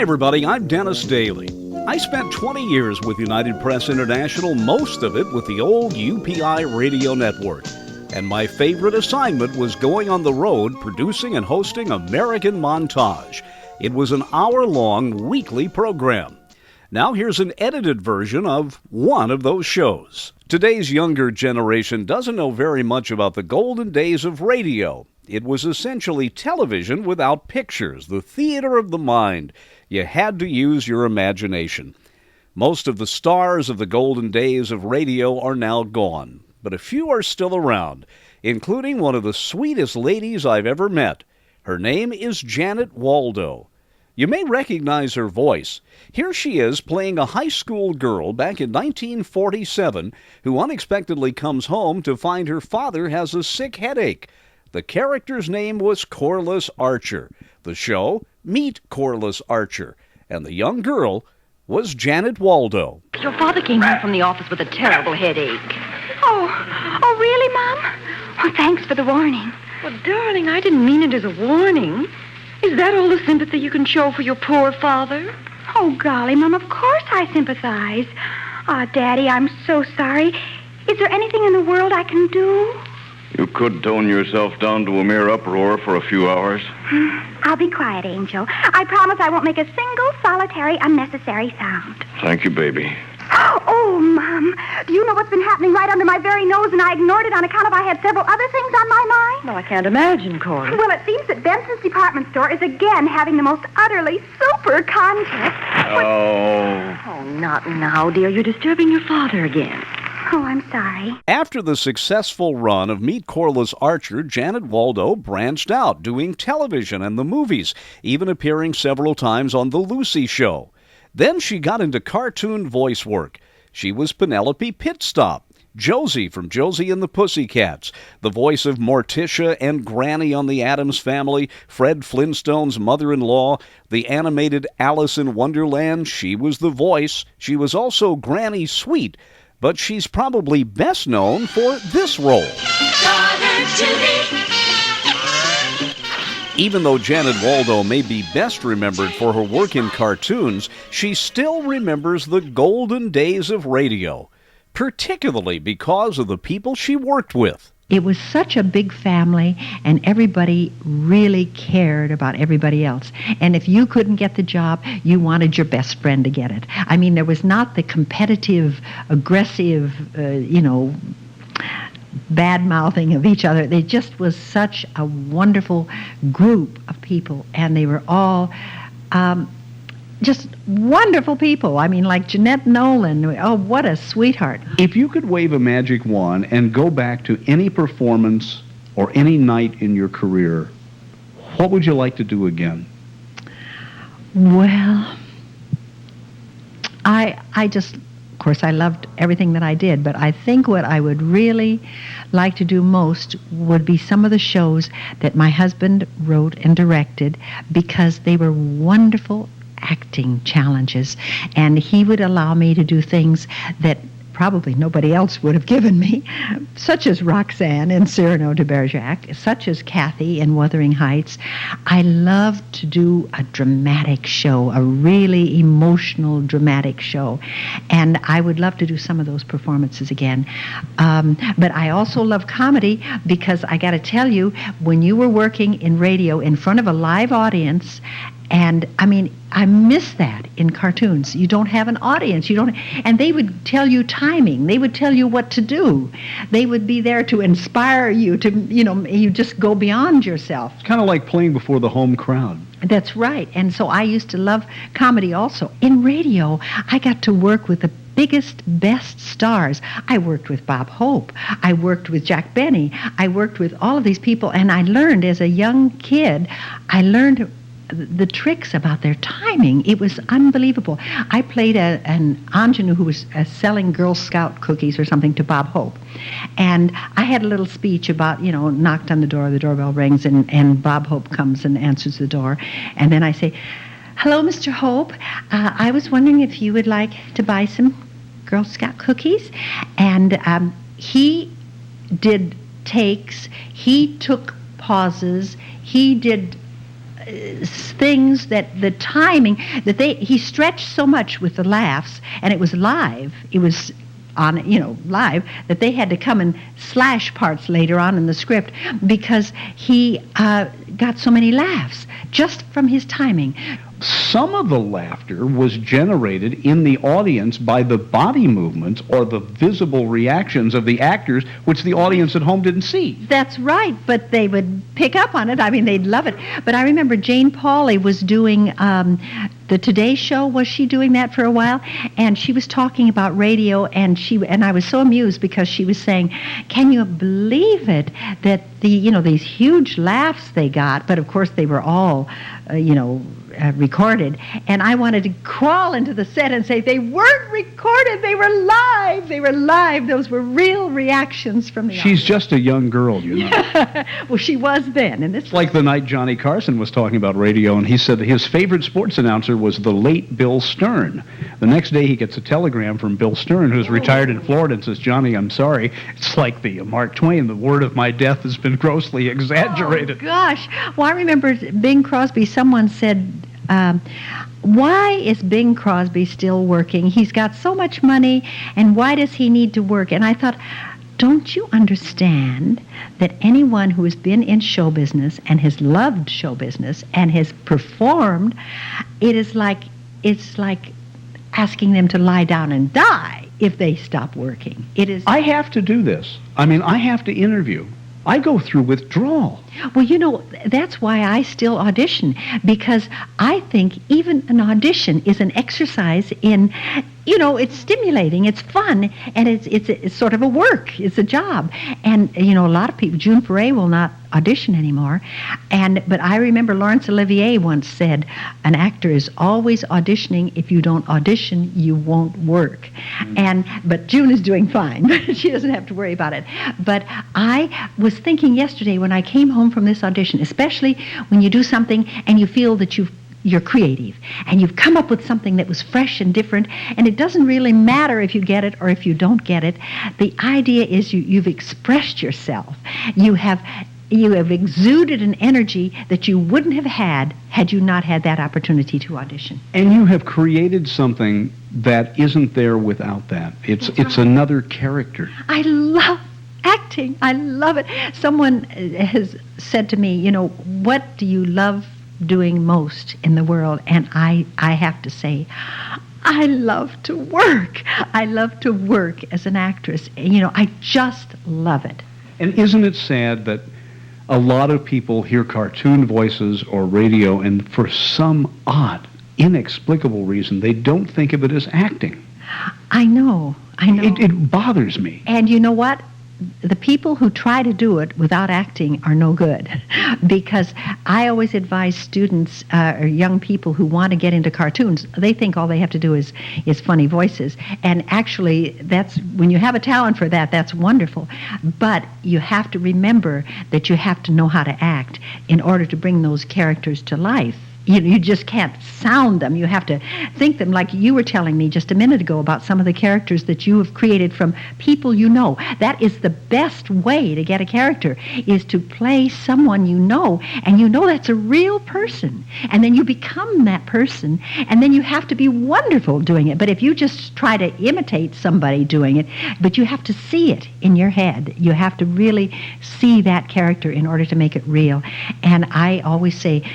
Hi, everybody. I'm Dennis Daly. I spent 20 years with United Press International, most of it with the old UPI Radio Network. And my favorite assignment was going on the road producing and hosting American Montage. It was an hour-long weekly program. Now here's an edited version of one of those shows. Today's younger generation doesn't know very much about the golden days of radio. It was essentially television without pictures, the theater of the mind. You had to use your imagination. Most of the stars of the golden days of radio are now gone, but a few are still around, including one of the sweetest ladies I've ever met. Her name is Janet Waldo. You may recognize her voice. Here she is playing a high school girl back in 1947 who unexpectedly comes home to find her father has a sick headache. The character's name was Corliss Archer. The show, Meet Corliss Archer. And the young girl was Janet Waldo. Your father came home from the office with a terrible headache. Oh, really, Mom? Oh, thanks for the warning. Well, darling, I didn't mean it as a warning. Is that all the sympathy you can show for your poor father? Oh, golly, Mom, of course I sympathize. Daddy, I'm so sorry. Is there anything in the world I can do? You could tone yourself down to a mere uproar for a few hours. I'll be quiet, Angel. I promise I won't make a single solitary unnecessary sound. Thank you, baby. Oh, Mom, do you know what's been happening right under my very nose, and I ignored it on account of I had several other things on my mind? Well, I can't imagine, Corey. Well, it seems that Benson's department store is again having the most utterly super contest. Oh, not now, dear. You're disturbing your father again. Oh, I'm sorry. After the successful run of Meet Corliss Archer, Janet Waldo branched out, doing television and the movies, even appearing several times on The Lucy Show. Then she got into cartoon voice work. She was Penelope Pitstop, Josie from Josie and the Pussycats, the voice of Morticia and Granny on The Addams Family, Fred Flintstone's mother-in-law, the animated Alice in Wonderland. She was the voice. She was also Granny Sweet, but she's probably best known for this role. Even though Janet Waldo may be best remembered for her work in cartoons, she still remembers the golden days of radio, particularly because of the people she worked with. It was such a big family, and everybody really cared about everybody else. And if you couldn't get the job, you wanted your best friend to get it. I mean, there was not the competitive, aggressive, bad-mouthing of each other. They just was such a wonderful group of people, and they were all just wonderful people. I mean, like Jeanette Nolan. Oh, what a sweetheart. If you could wave a magic wand and go back to any performance or any night in your career, what would you like to do again? Well, I just, of course, I loved everything that I did, but I think what I would really like to do most would be some of the shows that my husband wrote and directed, because they were wonderful acting challenges, and he would allow me to do things that probably nobody else would have given me, such as Roxanne in Cyrano de Bergerac, such as Kathy in Wuthering Heights. I love to do a dramatic show, a really emotional dramatic show, and I would love to do some of those performances again. But I also love comedy, because I got to tell you, when you were working in radio in front of a live audience, and I mean, I miss that in cartoons. You don't have an audience. And they would tell you timing. They would tell you what to do. They would be there to inspire you to, you just go beyond yourself. It's kind of like playing before the home crowd. That's right. And so I used to love comedy also. In radio, I got to work with the biggest, best stars. I worked with Bob Hope. I worked with Jack Benny. I worked with all of these people, and I learned as a young kid, the tricks about their timing. It was unbelievable. I played an ingenue who was selling Girl Scout cookies or something to Bob Hope. And I had a little speech about, knocked on the doorbell rings, and Bob Hope comes and answers the door. And then I say, "Hello, Mr. Hope. I was wondering if you would like to buy some Girl Scout cookies." And he did takes. He took pauses. He did things that the timing that he stretched so much with the laughs, and it was live. It was on, live, that they had to come and slash parts later on in the script because he got so many laughs just from his timing. Some of the laughter was generated in the audience by the body movements or the visible reactions of the actors, which the audience at home didn't see. That's right, but they would pick up on it. I mean, they'd love it. But I remember Jane Pauley was doing the Today Show. Was she doing that for a while? And she was talking about radio, and I was so amused because she was saying, "Can you believe it that these huge laughs they got?" But of course, they were all, recorded, and I wanted to crawl into the set and say they weren't recorded, they were live. Those were real reactions from the audience. She's just a young girl, Well, she was then, and this like the night Johnny Carson was talking about radio, and he said that his favorite sports announcer was the late Bill Stern. The next day he gets a telegram from Bill Stern, who's retired in Florida, and says, "Johnny, I'm sorry, it's like the Mark Twain, the word of my death has been grossly exaggerated." Oh, gosh. Well, I remember Bing Crosby, someone said, why is Bing Crosby still working? He's got so much money, and why does he need to work? And I thought, don't you understand that anyone who has been in show business and has loved show business and has performed, it's like asking them to lie down and die if they stop working. I have to do this. I mean, I have to interview. I go through withdrawal. Well, that's why I still audition, because I think even an audition is an exercise in, it's stimulating, it's fun, and it's sort of a work, it's a job. And, a lot of people, June Foray will not audition anymore, but I remember Laurence Olivier once said, an actor is always auditioning. If you don't audition, you won't work. But June is doing fine. She doesn't have to worry about it. But I was thinking yesterday when I came home from this audition, especially when you do something and you feel that you're creative and you've come up with something that was fresh and different, and it doesn't really matter if you get it or if you don't get it. The idea is you've expressed yourself. You have exuded an energy that you wouldn't have had you not had that opportunity to audition. And you have created something that isn't there without that. It's another character. I love acting. I love it. Someone has said to me, what do you love doing most in the world? And I have to say, I love to work. I love to work as an actress. I just love it. And isn't it sad that a lot of people hear cartoon voices or radio, and for some odd, inexplicable reason, they don't think of it as acting? I know. It bothers me. And you know what? The people who try to do it without acting are no good, because I always advise students or young people who want to get into cartoons. They think all they have to do is funny voices, and actually that's when you have a talent for that, that's wonderful. But you have to remember that you have to know how to act in order to bring those characters to life. You just can't sound them. You have to think them, like you were telling me just a minute ago about some of the characters that you have created from people you know. That is the best way to get a character, is to play someone you know, and that's a real person. And then you become that person, and then you have to be wonderful doing it. But if you just try to imitate somebody doing it, but you have to see it in your head. You have to really see that character in order to make it real. And I always say,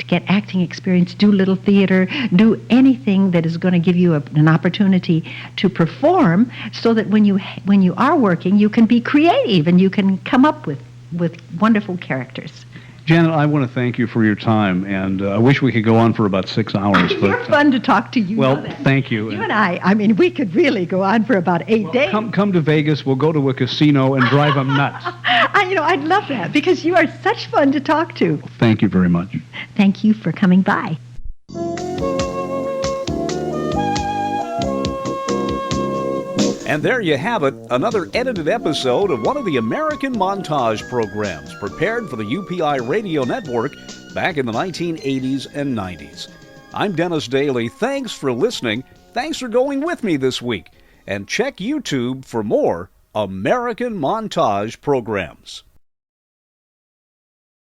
get acting experience, do little theater, do anything that is going to give you an opportunity to perform, so that when you are working, you can be creative and you can come up with wonderful characters. Janet, I want to thank you for your time, and I wish we could go on for about 6 hours. You're fun to talk to. Well, thank you. You and I mean, we could really go on for about 8 days. Come to Vegas. We'll go to a casino and drive them nuts. I'd love that, because you are such fun to talk to. Thank you very much. Thank you for coming by. And there you have it, another edited episode of one of the American Montage programs prepared for the UPI Radio Network back in the 1980s and 90s. I'm Dennis Daly. Thanks for listening. Thanks for going with me this week. And check YouTube for more American Montage programs.